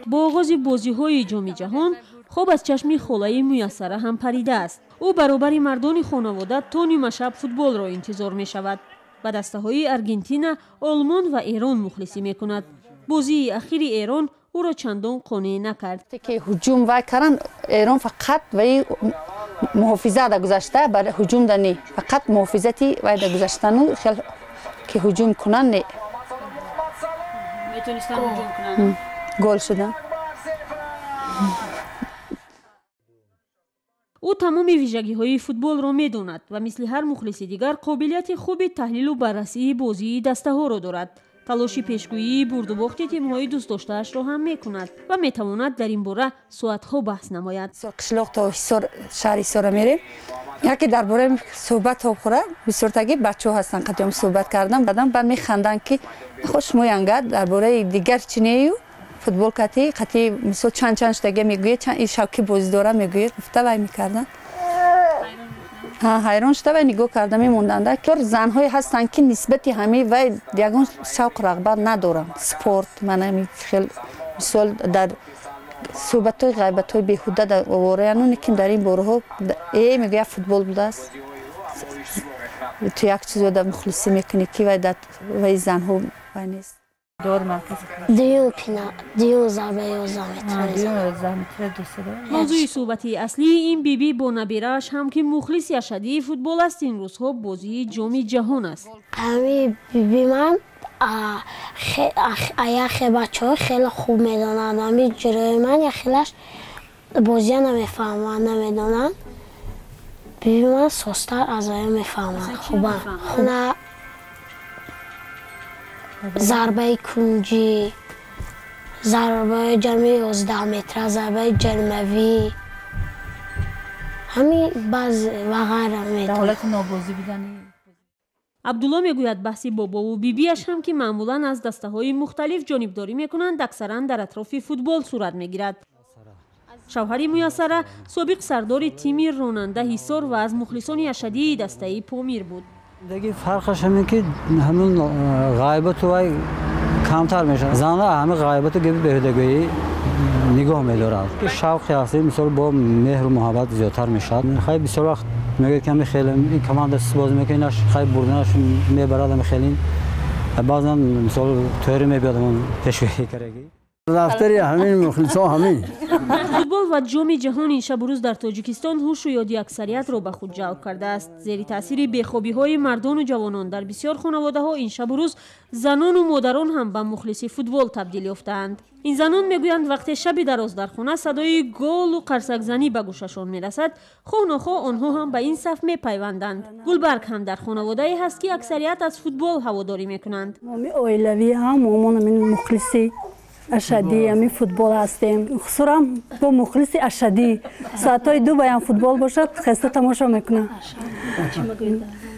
با آغاز بازی‌های جام جهان خواب از چشم خالای میسره هم پریده است. او برابر مردان خانواده تا نیمه شب فوتبال را انتظار می شود. به دسته‌های ارژانتین، آلمان و ایران مخلصی می کند. بازی اخیر ایران او را چندان قانع نکرد. که هجوم و کردن ایران فقط و محافظت در گذشته برای هجوم دنی فقط محافظتی و در گذشتن خیلی که هجوم کنن نه میتونستن هجوم کنن گل شدن. او تمام ویژگی‌های فوتبال را می‌داند و مثل هر مخلص دیگر قابلیت خوب تحلیل و بررسی بازی دسته‌ها را دارد. تلاش پیشگویی برد و باخت تیم‌های دوست داشته‌اش را هم می‌کند و می‌تواند در این باره ساعت‌ها بحث نماید. قشلاق تا شهر حصار میریم. یکی درباره صحبت ها خوره بسیارتگی بچه‌ها هستن قدیم صحبت کردم بعدم بعد می‌خندن که خوش موینگد درباره دیگر چینیو فوتبال قتی مثلا چند شتگی میگوید چند این شوکی بازی داره میگوید گفته وای میکردن حیران شده و نگاه کردم میموندند که زن‌های هستن که نسبتی همه و یگان شوق رغبت ندارن سپورت من خیلی مثال در صحبت‌های غیبت‌های بیهوده در واره‌انو که در این بارها میگه فوتبال بوده است تو یک چیز در مخلصی میکنی که و زن‌ها و نیست دور مرکز دیو ضربه 11 متر موضوع صحبتی اصلی این بیبی با نبیرش هم که مخلص اشدی فوتبال است این روزها بازی جام جهان است. همین بیبی من یخ بچه‌ها خیلی خوب میدونن همین جلوی من یخیلش بازی نمیفهمن نمیدونن بیبی من سوستر از آیا میفهمن خوبه نه ضربه کنجی ضربه جرمی 11 متر ضربه جرموی همین باز و غیره میدونن حالت نابازی بیدنی. عبدالله میگوید بحثی بابا و بیبیش هم که معمولا از دسته‌های مختلف جانبداری میکنند اکثرا در اطراف فوتبال صورت میگیرد. شوهر میسره سابق سردار تیم راننده حصار و از مخلصان اشدی دسته پامیر بود. دیگه فرقش همین که همون غیبت و کمتر میشه. زنها همه غیبت و گبی بهدگی نگاه می‌دارند. که شوق هستی مثلا با مهر و محبت زیادتر میشه. خیلی بسیار وقت میگه که خیلی این کمان دست باز میکنه خیلی بردنش میبرد خیلی بعضا مثلا توری میبیادم تشویق کردی. رفتاری همین مخلصا همین فوتبال و جام جهان این شب و روز در تاجیکستان هوش و یادی اکثریت را به خود جلب کرده است. زیر تاثیر بیخوابی‌های مردان و جوانان در بسیار خانواده‌ها این شب و روز زنان و مادران هم به مخلصی فوتبال تبدیل یافتند. این زنان میگویند وقتی شب دراز در خانه صدای گل و قرصک زنی به گوششان میرسد خواه نخواه آنها هم به این صف میپیوندند. گلبرگ هم در خانواده‌ای هست که اکثریت از فوتبال هواداری میکنند. اویلوی هم مامان مخلصی اشدی همین فوتبال هستیم خصوصا با مخلص اشدی ساعتای 2 باید فوتبال باشد خسته تماشا میکنه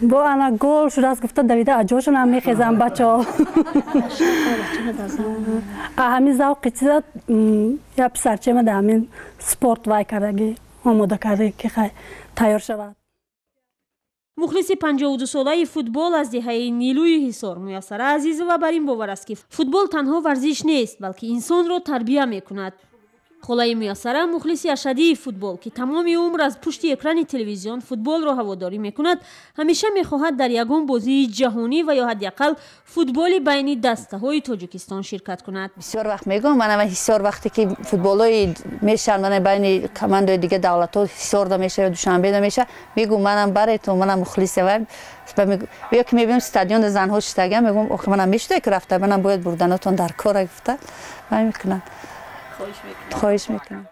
با انا گل شده است گفته دویده اجاشون هم میخیزن بچه ها همین ذوق چیزا یا پسرچه ما در همین سپورت وای کردگی آماده کرده که خیلی تیار شود. مخلص 52 ساله فوتبال از دهه نیلوی حصار میسره عزیز و بر این باور است که فوتبال تنها ورزش نیست بلکه انسان را تربیت میکند. خالای میسره مخلص اشدی فوتبال که تمام عمر از پشت اکران تلویزیون فوتبال را هواداری میکند همیشه میخواهد در یگان بازی جهانی و یا حداقل فوتبال بین دسته‌های تاجیکستان شرکت کند. بسیار وقت میگم من بسیار وقتی که فوتبالای میشن من بین کماندای دیگه دولت‌ها حصار دا میشه دوشنبه دا میشه میگم منم برای تو منم مخلصم بیا که میبینم استادیوم زن‌ها شتاگه میگم آخه منم میشته که رفته منم باید بردنتون در کار گفته من میکنم خواهش میکنم.